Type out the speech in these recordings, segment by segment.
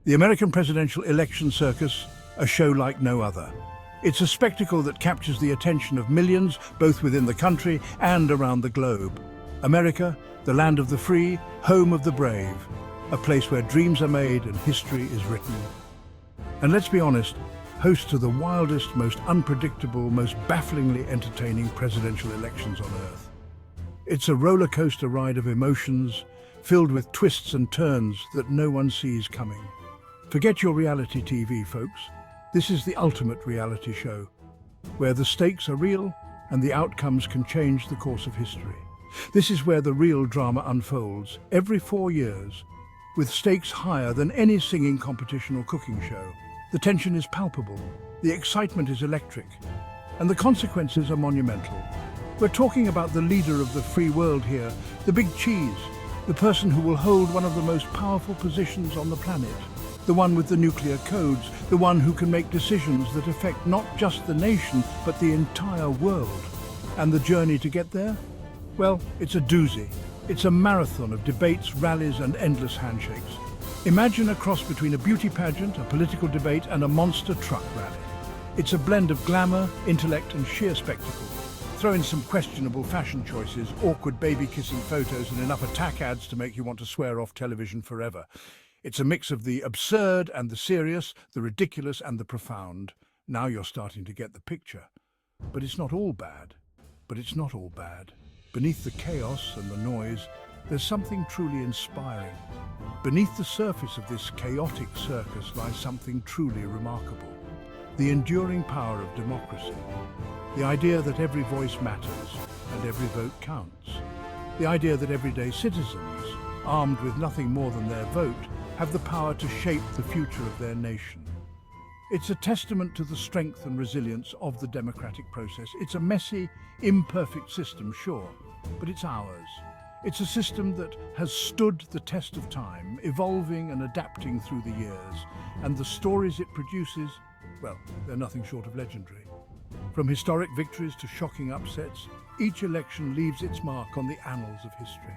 The American presidential election circus, a show like no other. It's a spectacle that captures the attention of millions, both within the country and around the globe. America, the land of the free, home of the brave, a place where dreams are made and history is written. And let's be honest, host to the wildest, most unpredictable, most bafflingly entertaining presidential elections on Earth. It's a roller coaster ride of emotions, filled with twists and turns that no one sees coming. Forget your reality TV, folks. This is the ultimate reality show, where the stakes are real and the outcomes can change the course of history. This is where the real drama unfolds, every 4 years, with stakes higher than any singing competition or cooking show. The tension is palpable, the excitement is electric, and the consequences are monumental. We're talking about the leader of the free world here, the big cheese, the person who will hold one of the most powerful positions on the planet, the one with the nuclear codes, the one who can make decisions that affect not just the nation, but the entire world. And the journey to get there? Well, it's a doozy. It's a marathon of debates, rallies, and endless handshakes. Imagine a cross between a beauty pageant, a political debate, and a monster truck rally. It's a blend of glamour, intellect, and sheer spectacle. Throw in some questionable fashion choices, awkward baby-kissing photos, and enough attack ads to make you want to swear off television forever. It's a mix of the absurd and the serious, the ridiculous and the profound. Now you're starting to get the picture. But it's not all bad. Beneath the chaos and the noise, there's something truly inspiring. Beneath the surface of this chaotic circus lies something truly remarkable. The enduring power of democracy. The idea that every voice matters and every vote counts. The idea that everyday citizens, armed with nothing more than their vote, have the power to shape the future of their nation. It's a testament to the strength and resilience of the democratic process. It's a messy, imperfect system, sure, but it's ours. It's a system that has stood the test of time, evolving and adapting through the years, and the stories it produces, well, they're nothing short of legendary. From historic victories to shocking upsets, each election leaves its mark on the annals of history.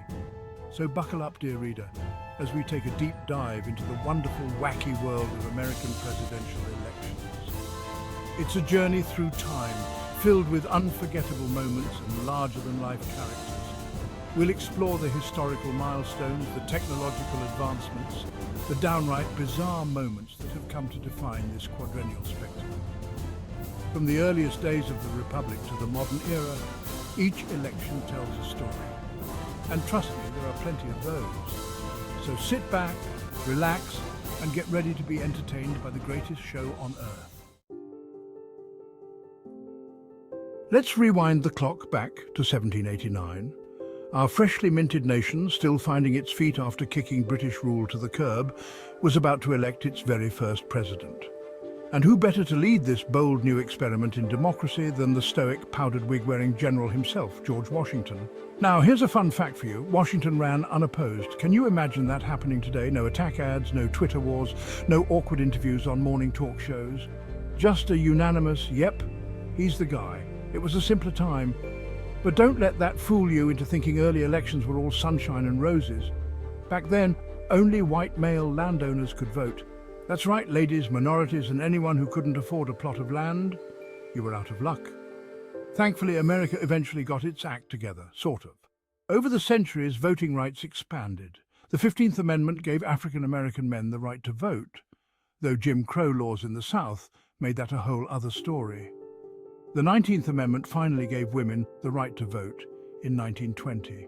So buckle up, dear reader, as we take a deep dive into the wonderful, wacky world of American presidential elections. It's a journey through time, filled with unforgettable moments and larger-than-life characters. We'll explore the historical milestones, the technological advancements, the downright bizarre moments that have come to define this quadrennial spectacle. From the earliest days of the Republic to the modern era, each election tells a story. And trust me, there are plenty of those. So sit back, relax, and get ready to be entertained by the greatest show on Earth. Let's rewind the clock back to 1789. Our freshly minted nation, still finding its feet after kicking British rule to the curb, was about to elect its very first president. And who better to lead this bold new experiment in democracy than the stoic, powdered wig-wearing general himself, George Washington? Now, here's a fun fact for you. Washington ran unopposed. Can you imagine that happening today? No attack ads, no Twitter wars, no awkward interviews on morning talk shows. Just a unanimous, yep, he's the guy. It was a simpler time. But don't let that fool you into thinking early elections were all sunshine and roses. Back then, only white male landowners could vote. That's right, ladies, minorities, and anyone who couldn't afford a plot of land, you were out of luck. Thankfully, America eventually got its act together, sort of. Over the centuries, voting rights expanded. The 15th Amendment gave African American men the right to vote, though Jim Crow laws in the South made that a whole other story. The 19th Amendment finally gave women the right to vote in 1920.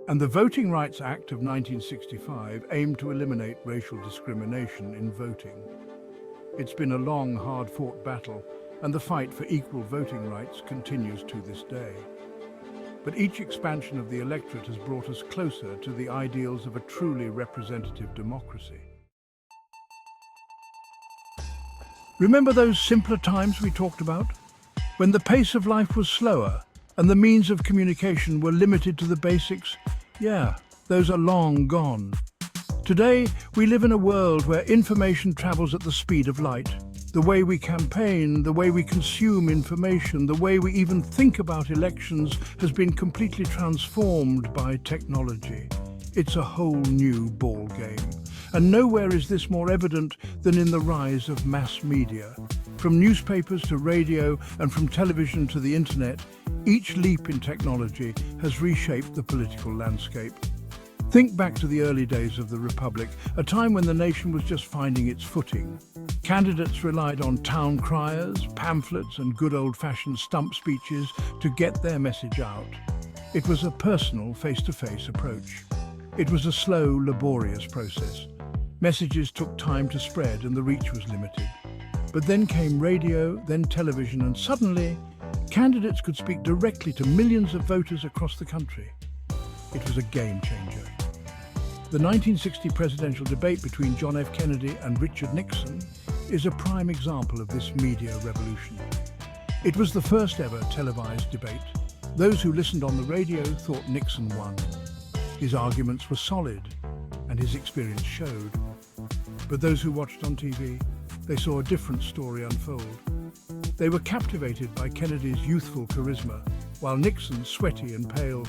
And the Voting Rights Act of 1965 aimed to eliminate racial discrimination in voting. It's been a long, hard-fought battle, and the fight for equal voting rights continues to this day. But each expansion of the electorate has brought us closer to the ideals of a truly representative democracy. Remember those simpler times we talked about? When the pace of life was slower and the means of communication were limited to the basics? Yeah, those are long gone. Today, we live in a world where information travels at the speed of light. The way we campaign, the way we consume information, the way we even think about elections has been completely transformed by technology. It's a whole new ball game. And nowhere is this more evident than in the rise of mass media. From newspapers to radio and from television to the internet, each leap in technology has reshaped the political landscape. Think back to the early days of the Republic, a time when the nation was just finding its footing. Candidates relied on town criers, pamphlets, and good old-fashioned stump speeches to get their message out. It was a personal, face-to-face approach. It was a slow, laborious process. Messages took time to spread and the reach was limited. But then came radio, then television, and suddenly, candidates could speak directly to millions of voters across the country. It was a game changer. The 1960 presidential debate between John F. Kennedy and Richard Nixon is a prime example of this media revolution. It was the first ever televised debate. Those who listened on the radio thought Nixon won. His arguments were solid, and his experience showed. But those who watched on TV, they saw a different story unfold. They were captivated by Kennedy's youthful charisma, while Nixon, sweaty and pale,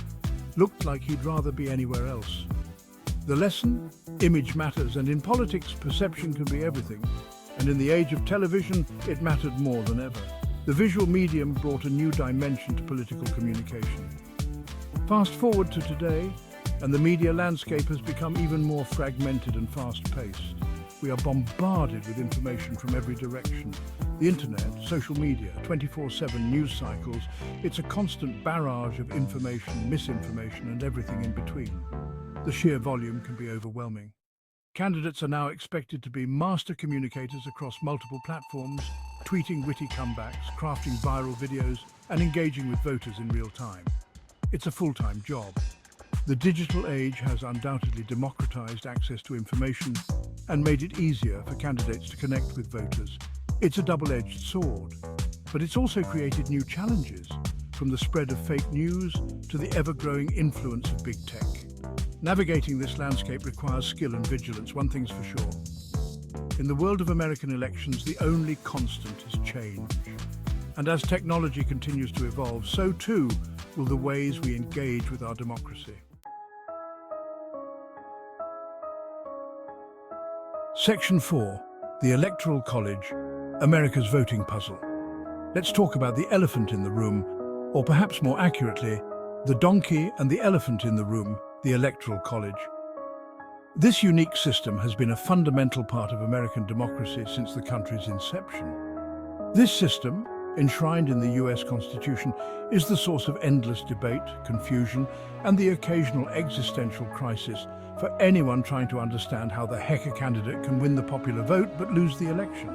looked like he'd rather be anywhere else. The lesson? Image matters, and in politics, perception can be everything. And in the age of television, it mattered more than ever. The visual medium brought a new dimension to political communication. Fast forward to today, and the media landscape has become even more fragmented and fast-paced. We are bombarded with information from every direction. The internet, social media, 24/7 news cycles, it's a constant barrage of information, misinformation, and everything in between. The sheer volume can be overwhelming. Candidates are now expected to be master communicators across multiple platforms, tweeting witty comebacks, crafting viral videos, and engaging with voters in real time. It's a full-time job. The digital age has undoubtedly democratized access to information and made it easier for candidates to connect with voters. It's a double-edged sword, but it's also created new challenges, from the spread of fake news to the ever-growing influence of big tech. Navigating this landscape requires skill and vigilance, one thing's for sure. In the world of American elections, the only constant is change. And as technology continues to evolve, so too will the ways we engage with our democracy. Section 4, the Electoral College, America's voting puzzle. Let's talk about the elephant in the room, or perhaps more accurately, the donkey and the elephant in the room, the Electoral College. This unique system has been a fundamental part of American democracy since the country's inception. This system, enshrined in the US Constitution, is the source of endless debate, confusion, and the occasional existential crisis for anyone trying to understand how the heck a candidate can win the popular vote but lose the election.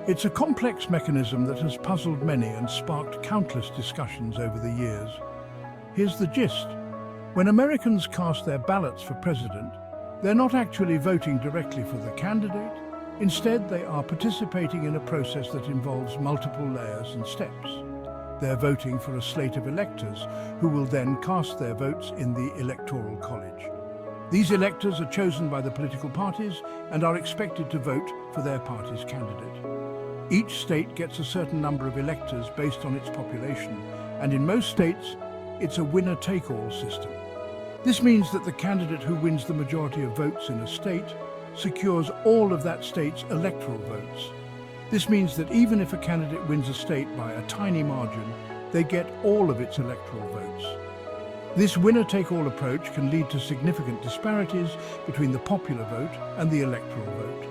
It's a complex mechanism that has puzzled many and sparked countless discussions over the years. Here's the gist. When Americans cast their ballots for president, they're not actually voting directly for the candidate. Instead, they are participating in a process that involves multiple layers and steps. They're voting for a slate of electors who will then cast their votes in the Electoral College. These electors are chosen by the political parties and are expected to vote for their party's candidate. Each state gets a certain number of electors based on its population, and in most states, it's a winner-take-all system. This means that the candidate who wins the majority of votes in a state secures all of that state's electoral votes. This means that even if a candidate wins a state by a tiny margin, they get all of its electoral votes. This winner-take-all approach can lead to significant disparities between the popular vote and the electoral vote.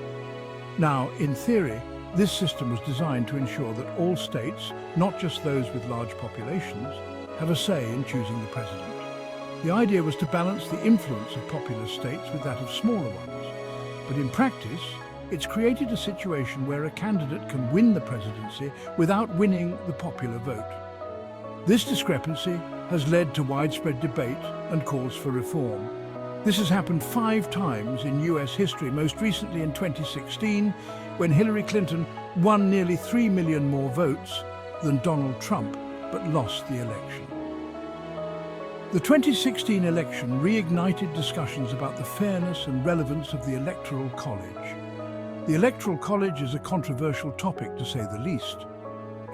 Now, in theory, this system was designed to ensure that all states, not just those with large populations, have a say in choosing the president. The idea was to balance the influence of populous states with that of smaller ones. But in practice, it's created a situation where a candidate can win the presidency without winning the popular vote. This discrepancy has led to widespread debate and calls for reform. This has happened 5 times in US history, most recently in 2016, when Hillary Clinton won nearly 3 million more votes than Donald Trump, but lost the election. The 2016 election reignited discussions about the fairness and relevance of the Electoral College. The Electoral College is a controversial topic, to say the least.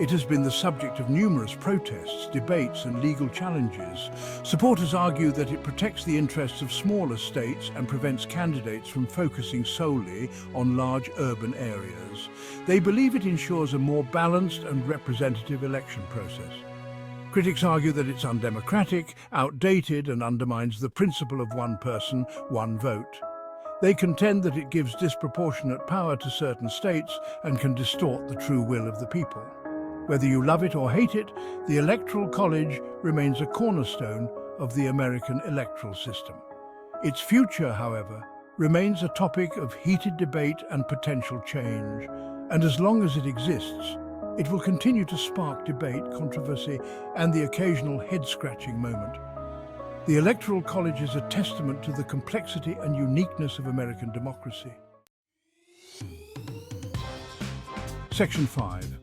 It has been the subject of numerous protests, debates and legal challenges. Supporters argue that it protects the interests of smaller states and prevents candidates from focusing solely on large urban areas. They believe it ensures a more balanced and representative election process. Critics argue that it's undemocratic, outdated and undermines the principle of one person, one vote. They contend that it gives disproportionate power to certain states and can distort the true will of the people. Whether you love it or hate it, the Electoral College remains a cornerstone of the American electoral system. Its future, however, remains a topic of heated debate and potential change, and as long as it exists, it will continue to spark debate, controversy, and the occasional head-scratching moment. The Electoral College is a testament to the complexity and uniqueness of American democracy. Section 5.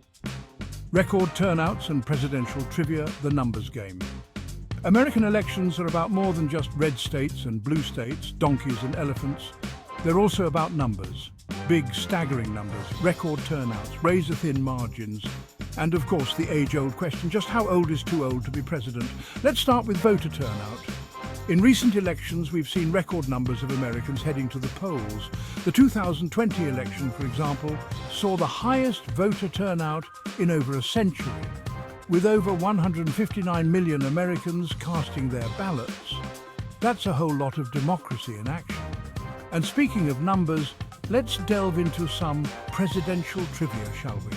Record turnouts and presidential trivia, the numbers game. American elections are about more than just red states and blue states, donkeys and elephants. They're also about numbers. Big, staggering numbers, record turnouts, razor-thin margins, and of course the age-old question, just how old is too old to be president? Let's start with voter turnout. In recent elections, we've seen record numbers of Americans heading to the polls. The 2020 election, for example, saw the highest voter turnout in over a century, with over 159 million Americans casting their ballots. That's a whole lot of democracy in action. And speaking of numbers, let's delve into some presidential trivia, shall we?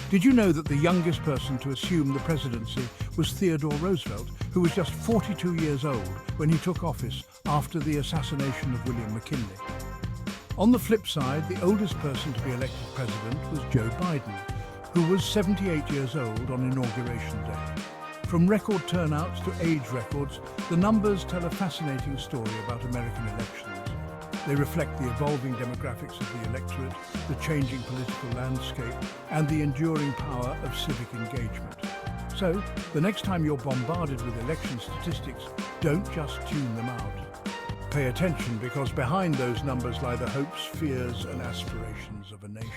Did you know that the youngest person to assume the presidency was Theodore Roosevelt, who was just 42 years old when he took office after the assassination of William McKinley? On the flip side, the oldest person to be elected president was Joe Biden, who was 78 years old on Inauguration Day. From record turnouts to age records, the numbers tell a fascinating story about American elections. They reflect the evolving demographics of the electorate, the changing political landscape, and the enduring power of civic engagement. So, the next time you're bombarded with election statistics, don't just tune them out. Pay attention, because behind those numbers lie the hopes, fears, and aspirations of a nation.